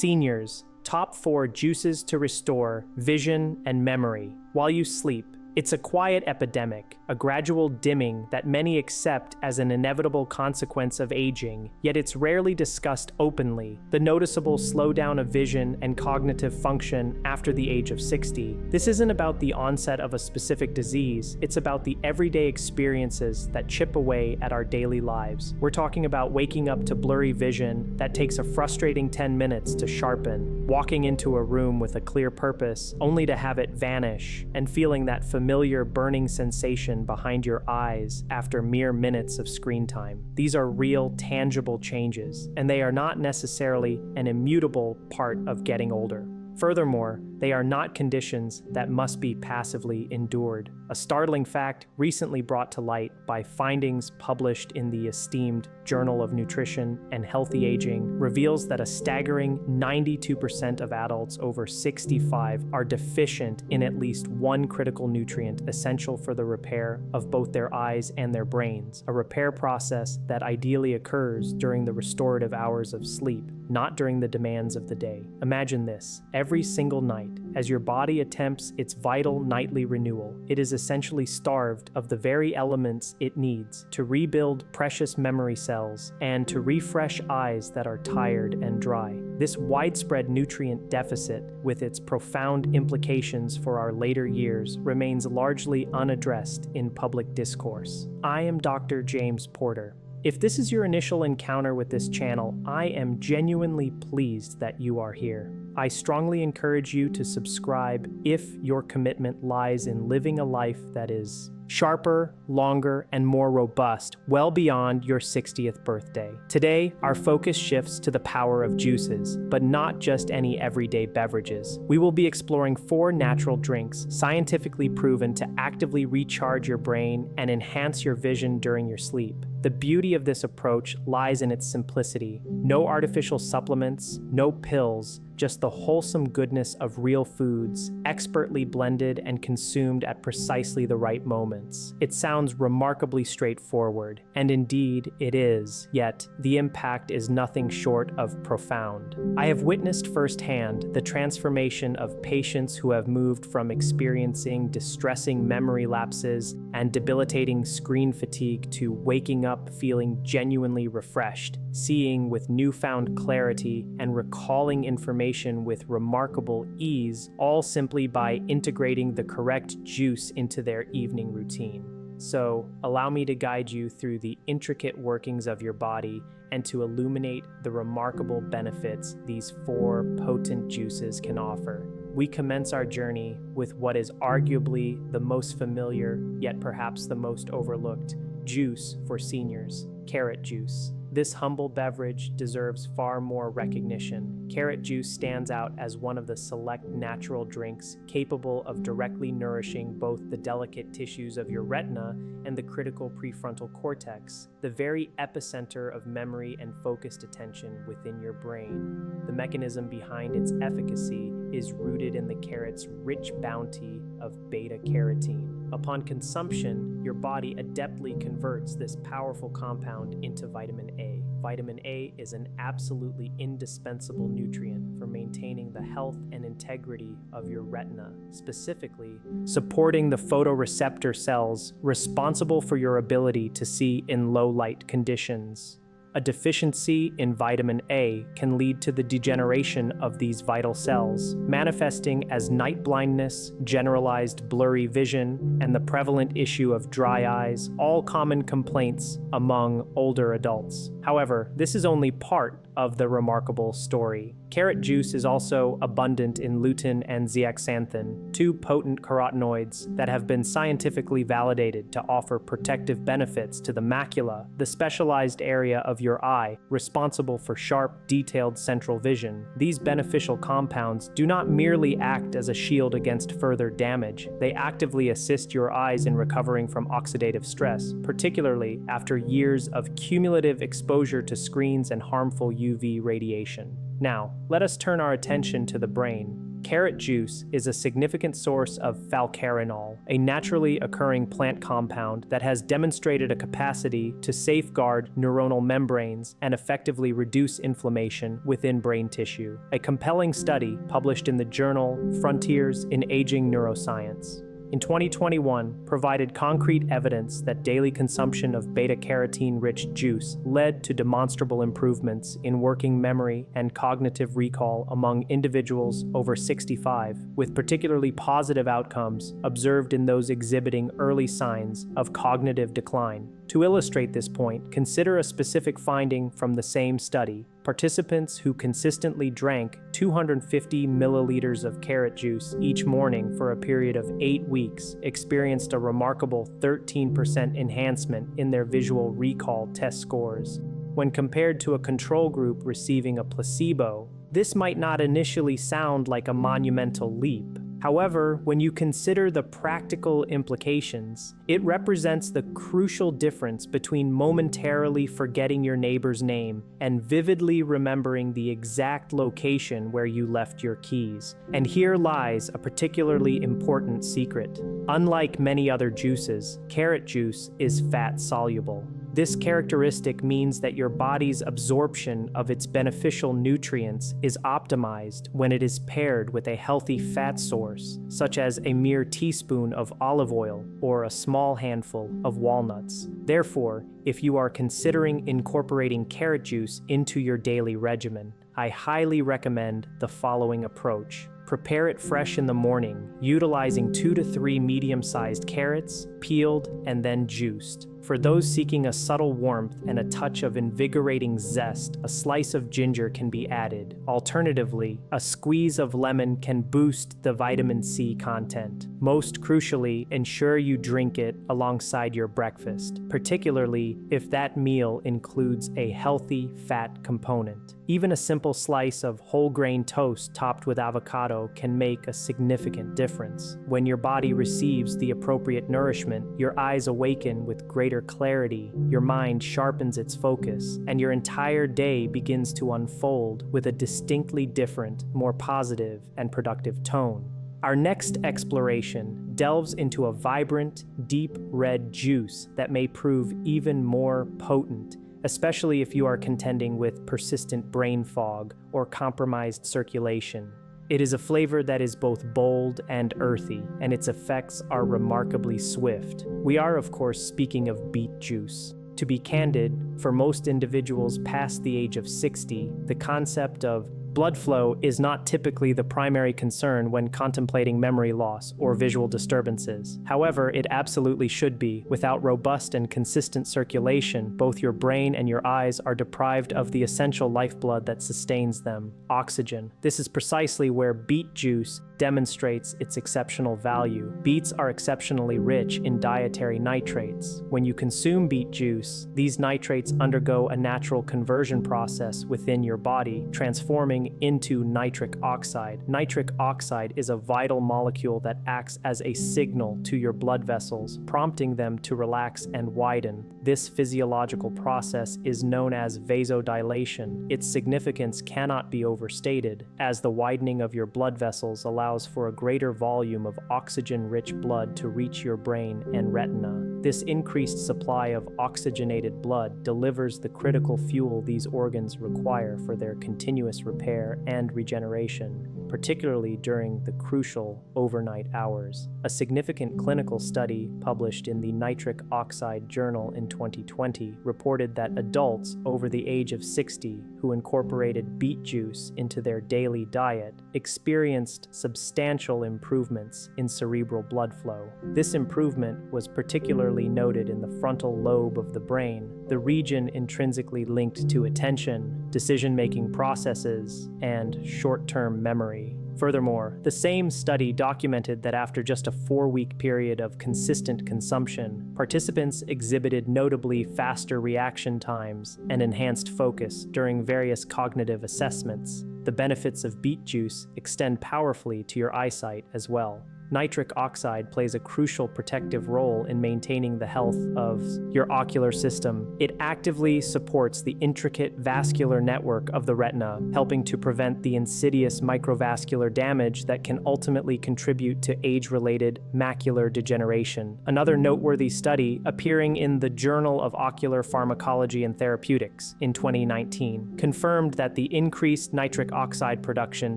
Seniors, top 4 juices to restore vision and memory while you sleep. It's a quiet epidemic, a gradual dimming that many accept as an inevitable consequence of aging, yet it's rarely discussed openly. The noticeable slowdown of vision and cognitive function after the age of 60. This isn't about the onset of a specific disease, it's about the everyday experiences that chip away at our daily lives. We're talking about waking up to blurry vision that takes a frustrating 10 minutes to sharpen, walking into a room with a clear purpose only to have it vanish, and feeling that familiar burning sensation behind your eyes after mere minutes of screen time. These are real, tangible changes, and they are not necessarily an immutable part of getting older. Furthermore, they are not conditions that must be passively endured. A startling fact recently brought to light by findings published in the esteemed Journal of Nutrition and Healthy Aging reveals that a staggering 92% of adults over 65 are deficient in at least one critical nutrient essential for the repair of both their eyes and their brains, a repair process that ideally occurs during the restorative hours of sleep, not during the demands of the day. Imagine this: every single night, as your body attempts its vital nightly renewal, it is essentially starved of the very elements it needs to rebuild precious memory cells and to refresh eyes that are tired and dry. This widespread nutrient deficit, with its profound implications for our later years, remains largely unaddressed in public discourse. I am Dr. James Porter. If this is your initial encounter with this channel, I am genuinely pleased that you are here. I strongly encourage you to subscribe if your commitment lies in living a life that is sharper, longer, and more robust, well beyond your 60th birthday. Today, our focus shifts to the power of juices, but not just any everyday beverages. We will be exploring 4 natural drinks scientifically proven to actively recharge your brain and enhance your vision during your sleep. The beauty of this approach lies in its simplicity. No artificial supplements, no pills, just the wholesome goodness of real foods, expertly blended and consumed at precisely the right moments. It sounds remarkably straightforward, and indeed it is, yet the impact is nothing short of profound. I have witnessed firsthand the transformation of patients who have moved from experiencing distressing memory lapses and debilitating screen fatigue to waking up feeling genuinely refreshed, seeing with newfound clarity, and recalling information with remarkable ease, all simply by integrating the correct juice into their evening routine. So, allow me to guide you through the intricate workings of your body and to illuminate the remarkable benefits these 4 potent juices can offer. We commence our journey with what is arguably the most familiar, yet perhaps the most overlooked, juice for seniors: carrot juice. This humble beverage deserves far more recognition. Carrot juice stands out as one of the select natural drinks capable of directly nourishing both the delicate tissues of your retina and the critical prefrontal cortex, the very epicenter of memory and focused attention within your brain. The mechanism behind its efficacy is rooted in the carrot's rich bounty of beta-carotene. Upon consumption, your body adeptly converts this powerful compound into vitamin A. Vitamin A is an absolutely indispensable nutrient for maintaining the health and integrity of your retina, specifically supporting the photoreceptor cells responsible for your ability to see in low light conditions. A deficiency in vitamin A can lead to the degeneration of these vital cells, manifesting as night blindness, generalized blurry vision, and the prevalent issue of dry eyes, all common complaints among older adults. However, this is only part of the remarkable story. Carrot juice is also abundant in lutein and zeaxanthin, 2 potent carotenoids that have been scientifically validated to offer protective benefits to the macula, the specialized area of your eye responsible for sharp, detailed central vision. These beneficial compounds do not merely act as a shield against further damage, they actively assist your eyes in recovering from oxidative stress, particularly after years of cumulative exposure to screens and harmful UV radiation. Now, let us turn our attention to the brain. Carrot juice is a significant source of falcarinol, a naturally occurring plant compound that has demonstrated a capacity to safeguard neuronal membranes and effectively reduce inflammation within brain tissue. A compelling study published in the journal Frontiers in Aging Neuroscience in 2021 provided concrete evidence that daily consumption of beta-carotene-rich juice led to demonstrable improvements in working memory and cognitive recall among individuals over 65, with particularly positive outcomes observed in those exhibiting early signs of cognitive decline. To illustrate this point, consider a specific finding from the same study. Participants who consistently drank 250 milliliters of carrot juice each morning for a period of 8 weeks experienced a remarkable 13% enhancement in their visual recall test scores. When compared to a control group receiving a placebo, this might not initially sound like a monumental leap. However, when you consider the practical implications, it represents the crucial difference between momentarily forgetting your neighbor's name and vividly remembering the exact location where you left your keys. And here lies a particularly important secret. Unlike many other juices, carrot juice is fat-soluble. This characteristic means that your body's absorption of its beneficial nutrients is optimized when it is paired with a healthy fat source, such as a mere teaspoon of olive oil or a small handful of walnuts. Therefore, if you are considering incorporating carrot juice into your daily regimen, I highly recommend the following approach. Prepare it fresh in the morning, utilizing 2 to 3 medium-sized carrots, peeled and then juiced. For those seeking a subtle warmth and a touch of invigorating zest, a slice of ginger can be added. Alternatively, a squeeze of lemon can boost the vitamin C content. Most crucially, ensure you drink it alongside your breakfast, particularly if that meal includes a healthy fat component. Even a simple slice of whole grain toast topped with avocado can make a significant difference. When your body receives the appropriate nourishment, your eyes awaken with greater clarity, your mind sharpens its focus, and your entire day begins to unfold with a distinctly different, more positive and productive tone. Our next exploration delves into a vibrant, deep red juice that may prove even more potent, especially if you are contending with persistent brain fog or compromised circulation. It is a flavor that is both bold and earthy, and its effects are remarkably swift. We are, of course, speaking of beet juice. To be candid, for most individuals past the age of 60, the concept of blood flow is not typically the primary concern when contemplating memory loss or visual disturbances. However, it absolutely should be. Without robust and consistent circulation, both your brain and your eyes are deprived of the essential lifeblood that sustains them, oxygen. This is precisely where beet juice demonstrates its exceptional value. Beets are exceptionally rich in dietary nitrates. When you consume beet juice, these nitrates undergo a natural conversion process within your body, transforming into nitric oxide. Nitric oxide is a vital molecule that acts as a signal to your blood vessels, prompting them to relax and widen. This physiological process is known as vasodilation. Its significance cannot be overstated, as the widening of your blood vessels allows for a greater volume of oxygen-rich blood to reach your brain and retina. This increased supply of oxygenated blood delivers the critical fuel these organs require for their continuous repair and regeneration, particularly during the crucial overnight hours. A significant clinical study published in the Nitric Oxide Journal in 2020 reported that adults over the age of 60 who incorporated beet juice into their daily diet experienced substantial improvements in cerebral blood flow. This improvement was particularly noted in the frontal lobe of the brain, the region intrinsically linked to attention, decision-making processes, and short-term memory. Furthermore, the same study documented that after just a 4-week period of consistent consumption, participants exhibited notably faster reaction times and enhanced focus during various cognitive assessments. The benefits of beet juice extend powerfully to your eyesight as well. nitric oxide plays a crucial protective role in maintaining the health of your ocular system. It actively supports the intricate vascular network of the retina, helping to prevent the insidious microvascular damage that can ultimately contribute to age-related macular degeneration. Another noteworthy study, appearing in the Journal of Ocular Pharmacology and Therapeutics in 2019, confirmed that the increased nitric oxide production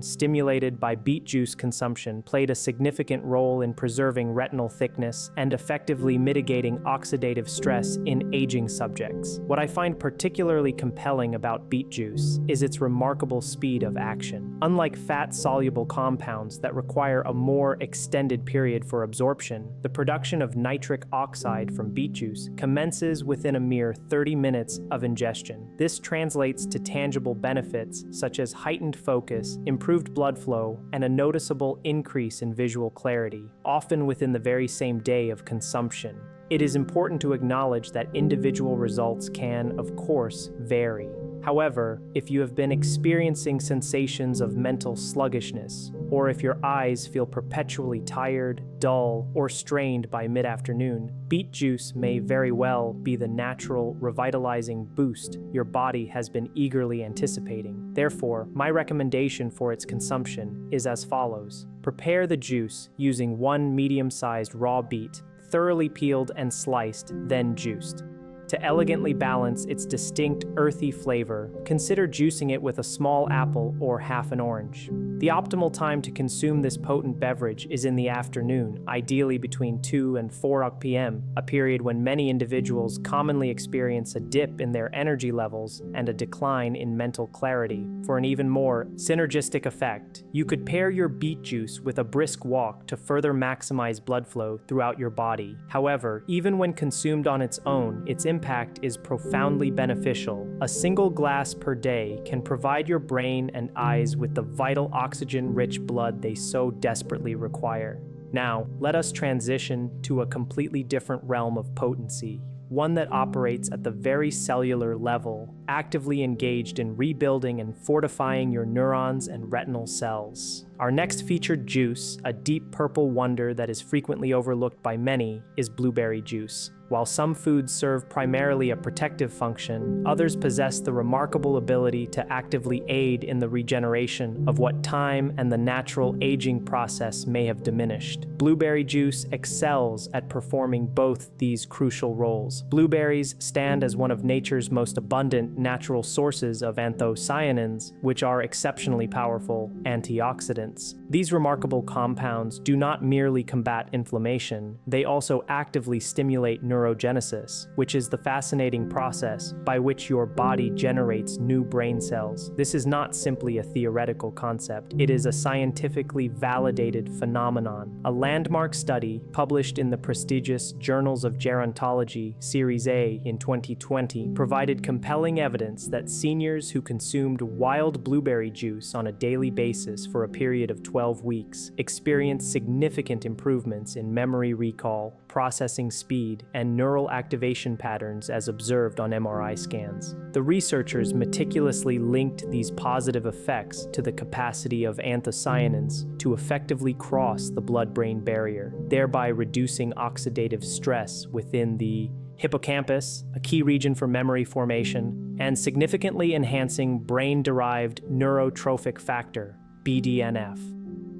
stimulated by beet juice consumption played a significant role in preserving retinal thickness and effectively mitigating oxidative stress in aging subjects. What I find particularly compelling about beet juice is its remarkable speed of action. Unlike fat-soluble compounds that require a more extended period for absorption, the production of nitric oxide from beet juice commences within a mere 30 minutes of ingestion. This translates to tangible benefits such as heightened focus, improved blood flow, and a noticeable increase in visual clarity, often within the very same day of consumption. It is important to acknowledge that individual results can, of course, vary. However, if you have been experiencing sensations of mental sluggishness, or if your eyes feel perpetually tired, dull, or strained by mid-afternoon, beet juice may very well be the natural, revitalizing boost your body has been eagerly anticipating. Therefore, my recommendation for its consumption is as follows. Prepare the juice using 1 medium-sized raw beet, thoroughly peeled and sliced, then juiced. To elegantly balance its distinct earthy flavor, consider juicing it with a small apple or half an orange. The optimal time to consume this potent beverage is in the afternoon, ideally between 2 and 4 p.m., a period when many individuals commonly experience a dip in their energy levels and a decline in mental clarity. For an even more synergistic effect, you could pair your beet juice with a brisk walk to further maximize blood flow throughout your body. However, even when consumed on its own, its impact is profoundly beneficial. A single glass per day can provide your brain and eyes with the vital oxygen-rich blood they so desperately require. Now, let us transition to a completely different realm of potency, one that operates at the very cellular level, actively engaged in rebuilding and fortifying your neurons and retinal cells. Our next featured juice, a deep purple wonder that is frequently overlooked by many, is blueberry juice. While some foods serve primarily a protective function, others possess the remarkable ability to actively aid in the regeneration of what time and the natural aging process may have diminished. Blueberry juice excels at performing both these crucial roles. Blueberries stand as one of nature's most abundant natural sources of anthocyanins, which are exceptionally powerful antioxidants. These remarkable compounds do not merely combat inflammation, they also actively stimulate neurogenesis, which is the fascinating process by which your body generates new brain cells. This is not simply a theoretical concept, it is a scientifically validated phenomenon. A landmark study published in the prestigious Journals of Gerontology, Series A in 2020, provided compelling evidence that seniors who consumed wild blueberry juice on a daily basis for a period of 12 weeks experienced significant improvements in memory recall, processing speed, and neural activation patterns as observed on MRI scans. The researchers meticulously linked these positive effects to the capacity of anthocyanins to effectively cross the blood-brain barrier, thereby reducing oxidative stress within the hippocampus, a key region for memory formation, and significantly enhancing brain-derived neurotrophic factor, BDNF.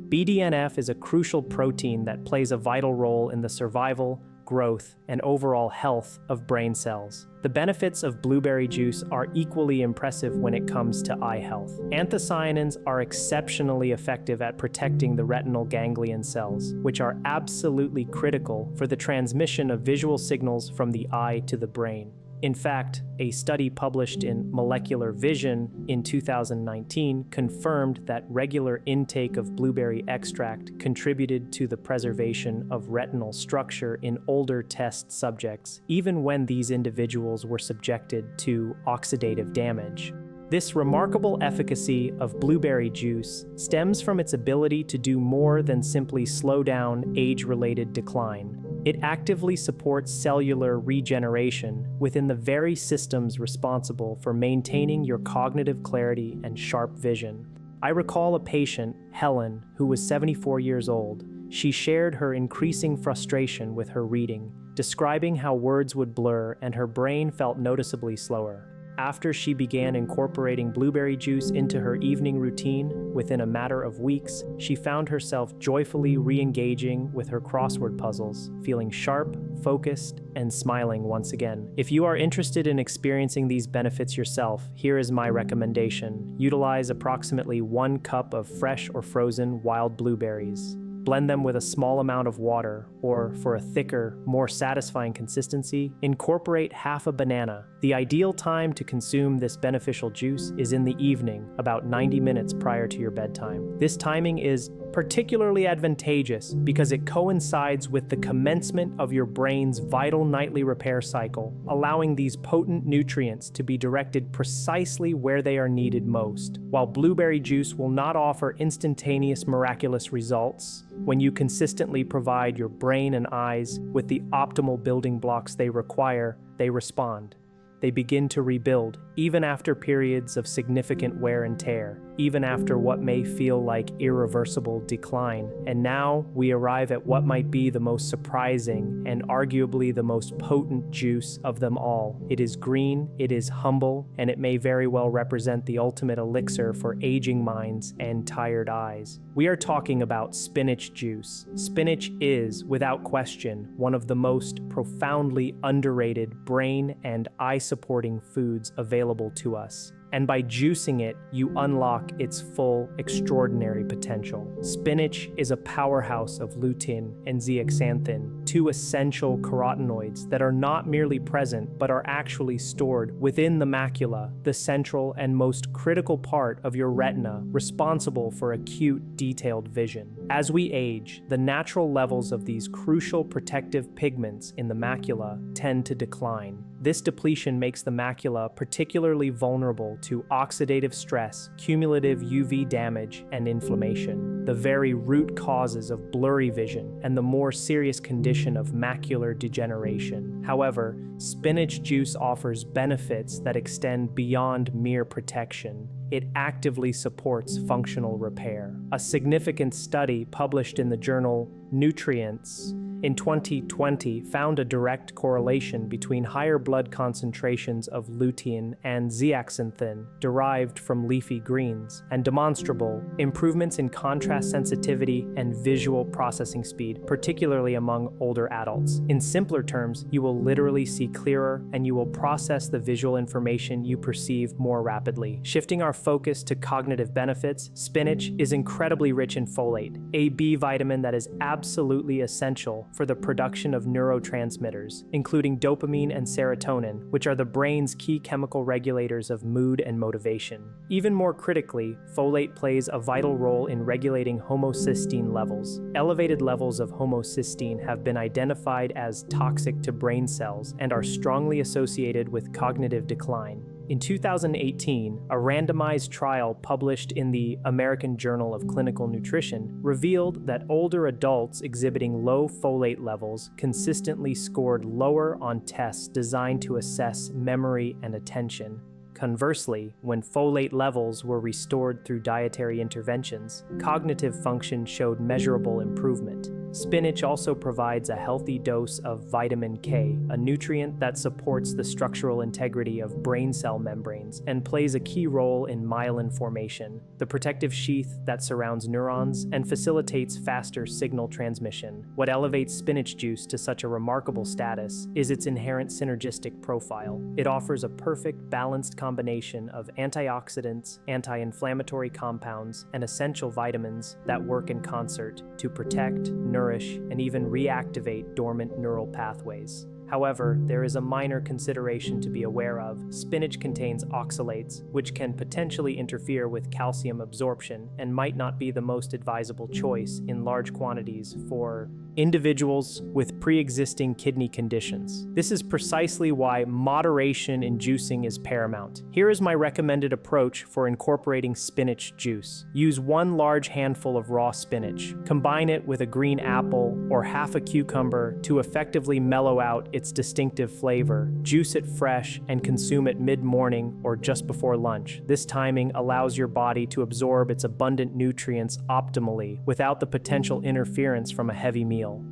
BDNF is a crucial protein that plays a vital role in the survival, growth, and overall health of brain cells. The benefits of blueberry juice are equally impressive when it comes to eye health. Anthocyanins are exceptionally effective at protecting the retinal ganglion cells, which are absolutely critical for the transmission of visual signals from the eye to the brain. In fact, a study published in Molecular Vision in 2019 confirmed that regular intake of blueberry extract contributed to the preservation of retinal structure in older test subjects, even when these individuals were subjected to oxidative damage. This remarkable efficacy of blueberry juice stems from its ability to do more than simply slow down age-related decline. It actively supports cellular regeneration within the very systems responsible for maintaining your cognitive clarity and sharp vision. I recall a patient, Helen, who was 74 years old. She shared her increasing frustration with her reading, describing how words would blur and her brain felt noticeably slower. After she began incorporating blueberry juice into her evening routine, within a matter of weeks, she found herself joyfully re-engaging with her crossword puzzles, feeling sharp, focused, and smiling once again. If you are interested in experiencing these benefits yourself, here is my recommendation. Utilize approximately 1 cup of fresh or frozen wild blueberries. Blend them with a small amount of water, or for a thicker, more satisfying consistency, incorporate half a banana. The ideal time to consume this beneficial juice is in the evening, about 90 minutes prior to your bedtime. This timing is particularly advantageous because it coincides with the commencement of your brain's vital nightly repair cycle, allowing these potent nutrients to be directed precisely where they are needed most. While blueberry juice will not offer instantaneous miraculous results, when you consistently provide your brain and eyes with the optimal building blocks they require, they respond. They begin to rebuild, even after periods of significant wear and tear, even after what may feel like irreversible decline. And now we arrive at what might be the most surprising and arguably the most potent juice of them all. It is green, it is humble, and it may very well represent the ultimate elixir for aging minds and tired eyes. We are talking about spinach juice. Spinach is, without question, one of the most profoundly underrated brain and eye-supporting foods available to us. And by juicing it, you unlock its full, extraordinary potential. Spinach is a powerhouse of lutein and zeaxanthin, 2 essential carotenoids that are not merely present but are actually stored within the macula, the central and most critical part of your retina, responsible for acute, detailed vision. As we age, the natural levels of these crucial protective pigments in the macula tend to decline. This depletion makes the macula particularly vulnerable to oxidative stress, cumulative UV damage, and inflammation, the very root causes of blurry vision and the more serious condition of macular degeneration. However, spinach juice offers benefits that extend beyond mere protection. It actively supports functional repair. A significant study published in the journal Nutrients in 2020 found a direct correlation between higher blood concentrations of lutein and zeaxanthin derived from leafy greens, and demonstrable improvements in contrast sensitivity and visual processing speed, particularly among older adults. In simpler terms, you will literally see clearer and you will process the visual information you perceive more rapidly. Shifting our focus to cognitive benefits, spinach is incredibly rich in folate, a B vitamin that is absolutely essential for the production of neurotransmitters, including dopamine and serotonin, which are the brain's key chemical regulators of mood and motivation. Even more critically, folate plays a vital role in regulating homocysteine levels. Elevated levels of homocysteine have been identified as toxic to brain cells and are strongly associated with cognitive decline. In 2018, a randomized trial published in the American Journal of Clinical Nutrition revealed that older adults exhibiting low folate levels consistently scored lower on tests designed to assess memory and attention. Conversely, when folate levels were restored through dietary interventions, cognitive function showed measurable improvement. Spinach also provides a healthy dose of vitamin K, a nutrient that supports the structural integrity of brain cell membranes and plays a key role in myelin formation, the protective sheath that surrounds neurons and facilitates faster signal transmission. What elevates spinach juice to such a remarkable status is its inherent synergistic profile. It offers a perfect, balanced combination of antioxidants, anti-inflammatory compounds, and essential vitamins that work in concert to protect, nourish, and even reactivate dormant neural pathways. However, there is a minor consideration to be aware of. Spinach contains oxalates, which can potentially interfere with calcium absorption and might not be the most advisable choice in large quantities for individuals with pre-existing kidney conditions. This is precisely why moderation in juicing is paramount. Here is my recommended approach for incorporating spinach juice. Use 1 large handful of raw spinach. Combine it with a green apple or half a cucumber to effectively mellow out its distinctive flavor. Juice it fresh and consume it mid-morning or just before lunch. This timing allows your body to absorb its abundant nutrients optimally without the potential interference from a heavy meal.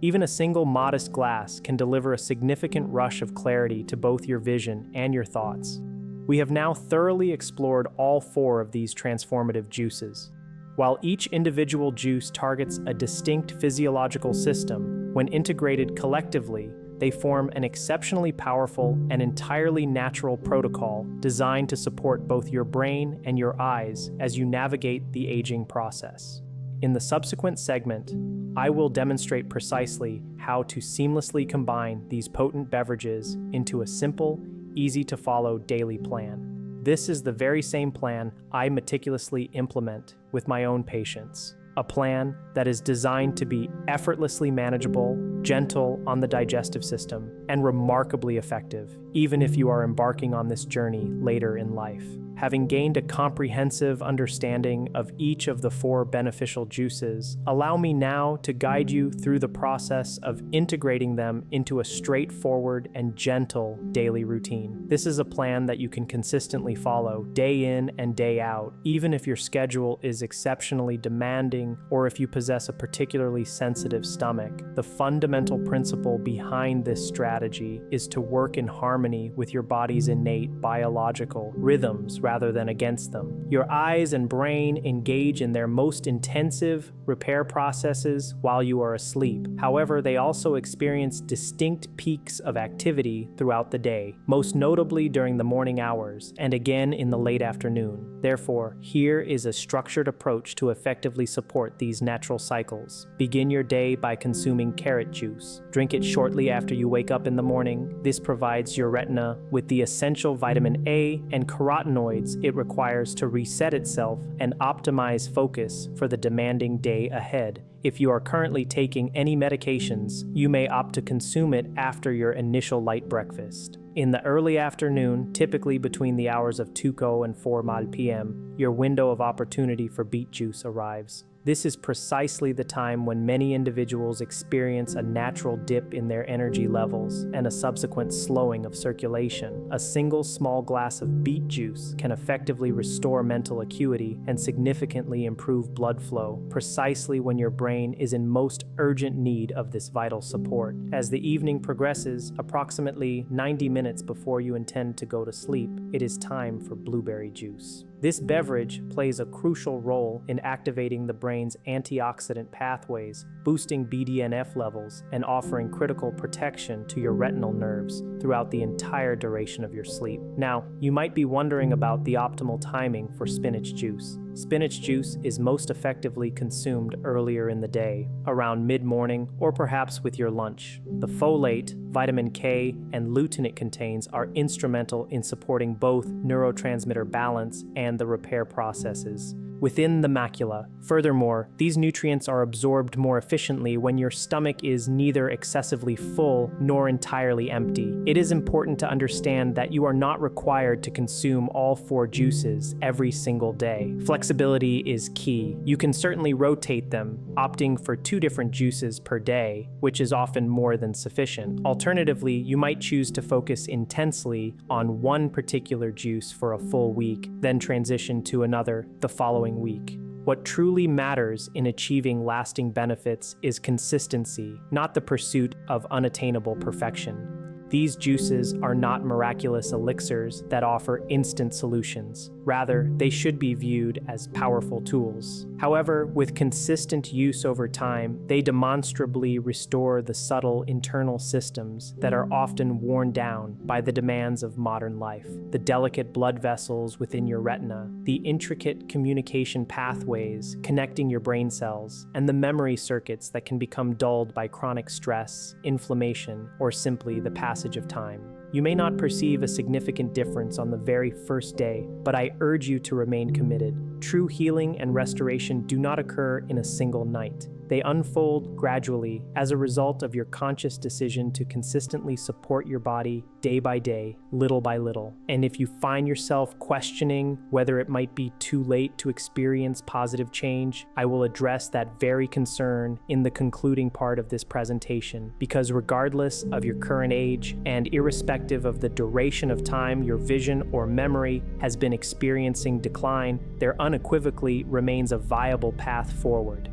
Even a single modest glass can deliver a significant rush of clarity to both your vision and your thoughts. We have now thoroughly explored all 4 of these transformative juices. While each individual juice targets a distinct physiological system, when integrated collectively, they form an exceptionally powerful and entirely natural protocol designed to support both your brain and your eyes as you navigate the aging process. In the subsequent segment, I will demonstrate precisely how to seamlessly combine these potent beverages into a simple, easy-to-follow daily plan. This is the very same plan I meticulously implement with my own patients. A plan that is designed to be effortlessly manageable, gentle on the digestive system, and remarkably effective, even if you are embarking on this journey later in life. Having gained a comprehensive understanding of each of the 4 beneficial juices, allow me now to guide you through the process of integrating them into a straightforward and gentle daily routine. This is a plan that you can consistently follow day in and day out, even if your schedule is exceptionally demanding or if you possess a particularly sensitive stomach. The fundamental principle behind this strategy is to work in harmony with your body's innate biological rhythms rather than against them. Your eyes and brain engage in their most intensive repair processes while you are asleep. However, they also experience distinct peaks of activity throughout the day, most notably during the morning hours and again in the late afternoon. Therefore, here is a structured approach to effectively support these natural cycles. Begin your day by consuming carrot juice. Drink it shortly after you wake up in the morning. This provides your retina with the essential vitamin A and carotenoids it requires to reset itself and optimize focus for the demanding day ahead. If you are currently taking any medications, you may opt to consume it after your initial light breakfast. In the early afternoon, typically between the hours of 2 and 4 p.m., your window of opportunity for beet juice arrives. This is precisely the time when many individuals experience a natural dip in their energy levels and a subsequent slowing of circulation. A single small glass of beet juice can effectively restore mental acuity and significantly improve blood flow, precisely when your brain is in most urgent need of this vital support. As the evening progresses, approximately 90 minutes before you intend to go to sleep, it is time for blueberry juice. This beverage plays a crucial role in activating the brain's antioxidant pathways, boosting BDNF levels, and offering critical protection to your retinal nerves throughout the entire duration of your sleep. Now, you might be wondering about the optimal timing for spinach juice. Spinach juice is most effectively consumed earlier in the day, around mid-morning or perhaps with your lunch. The folate, vitamin K, and lutein it contains are instrumental in supporting both neurotransmitter balance and the repair processes within the macula. Furthermore, these nutrients are absorbed more efficiently when your stomach is neither excessively full nor entirely empty. It is important to understand that you are not required to consume all 4 juices every single day. Flexibility is key. You can certainly rotate them, opting for 2 different juices per day, which is often more than sufficient. Alternatively, you might choose to focus intensely on one particular juice for a full week, then transition to another the following week. What truly matters in achieving lasting benefits is consistency, not the pursuit of unattainable perfection. These juices are not miraculous elixirs that offer instant solutions. Rather, they should be viewed as powerful tools. However, with consistent use over time, they demonstrably restore the subtle internal systems that are often worn down by the demands of modern life. The delicate blood vessels within your retina, the intricate communication pathways connecting your brain cells, and the memory circuits that can become dulled by chronic stress, inflammation, or simply the passage of time. You may not perceive a significant difference on the very first day, but I urge you to remain committed. True healing and restoration do not occur in a single night. They unfold gradually as a result of your conscious decision to consistently support your body day by day, little by little. And if you find yourself questioning whether it might be too late to experience positive change, I will address that very concern in the concluding part of this presentation, because regardless of your current age and irrespective of the duration of time your vision or memory has been experiencing decline, there unequivocally remains a viable path forward.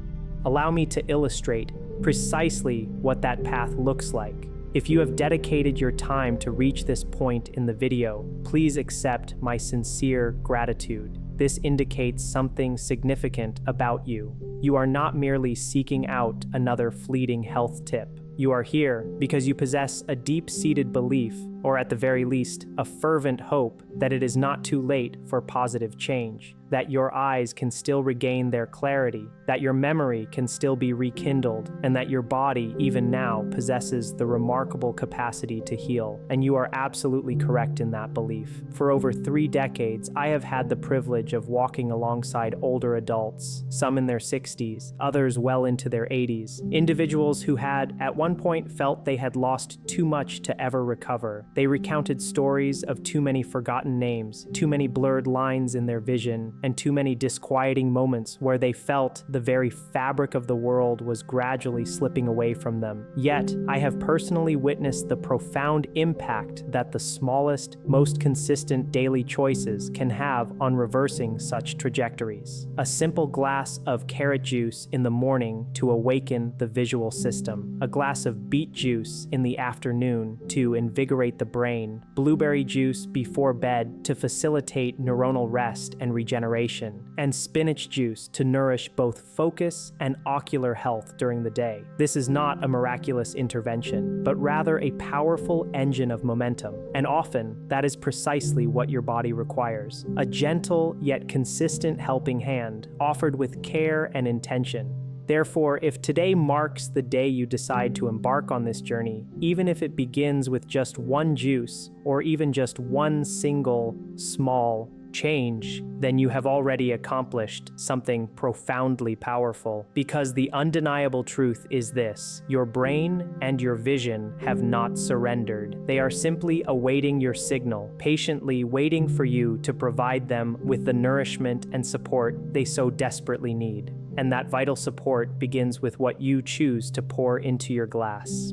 Allow me to illustrate precisely what that path looks like. If you have dedicated your time to reach this point in the video, please accept my sincere gratitude. This indicates something significant about you. You are not merely seeking out another fleeting health tip. You are here because you possess a deep-seated belief, or at the very least, a fervent hope that it is not too late for positive change, that your eyes can still regain their clarity, that your memory can still be rekindled, and that your body, even now, possesses the remarkable capacity to heal. And you are absolutely correct in that belief. For over 3 decades, I have had the privilege of walking alongside older adults, some in their 60s, others well into their 80s, individuals who had, at one point, felt they had lost too much to ever recover. They recounted stories of too many forgotten names, too many blurred lines in their vision, and too many disquieting moments where they felt the very fabric of the world was gradually slipping away from them. Yet, I have personally witnessed the profound impact that the smallest, most consistent daily choices can have on reversing such trajectories. A simple glass of carrot juice in the morning to awaken the visual system, a glass of beet juice in the afternoon to invigorate the brain, blueberry juice before bed to facilitate neuronal rest and regeneration, and spinach juice to nourish both focus and ocular health during the day. This is not a miraculous intervention, but rather a powerful engine of momentum, and often that is precisely what your body requires: a gentle yet consistent helping hand, offered with care and intention. Therefore, if today marks the day you decide to embark on this journey, even if it begins with just one juice, or even just one single, small change, then you have already accomplished something profoundly powerful. Because the undeniable truth is this: your brain and your vision have not surrendered. They are simply awaiting your signal, patiently waiting for you to provide them with the nourishment and support they so desperately need. And that vital support begins with what you choose to pour into your glass.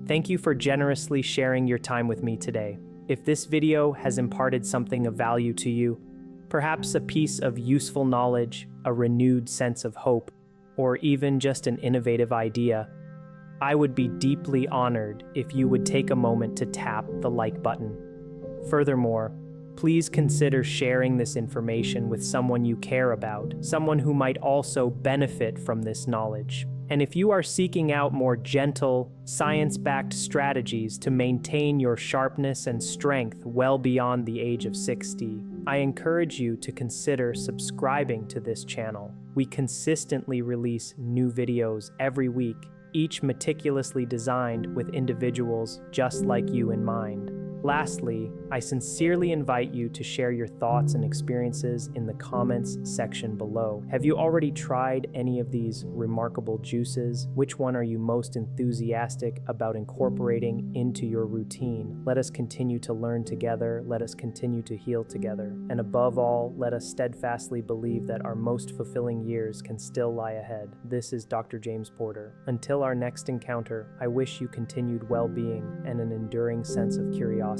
Thank you for generously sharing your time with me today. If this video has imparted something of value to you, perhaps a piece of useful knowledge, a renewed sense of hope, or even just an innovative idea, I would be deeply honored if you would take a moment to tap the like button. Furthermore, please consider sharing this information with someone you care about, someone who might also benefit from this knowledge. And if you are seeking out more gentle, science-backed strategies to maintain your sharpness and strength well beyond the age of 60, I encourage you to consider subscribing to this channel. We consistently release new videos every week, each meticulously designed with individuals just like you in mind. Lastly, I sincerely invite you to share your thoughts and experiences in the comments section below. Have you already tried any of these remarkable juices? Which one are you most enthusiastic about incorporating into your routine? Let us continue to learn together. Let us continue to heal together. And above all, let us steadfastly believe that our most fulfilling years can still lie ahead. This is Dr. James Porter. Until our next encounter, I wish you continued well-being and an enduring sense of curiosity.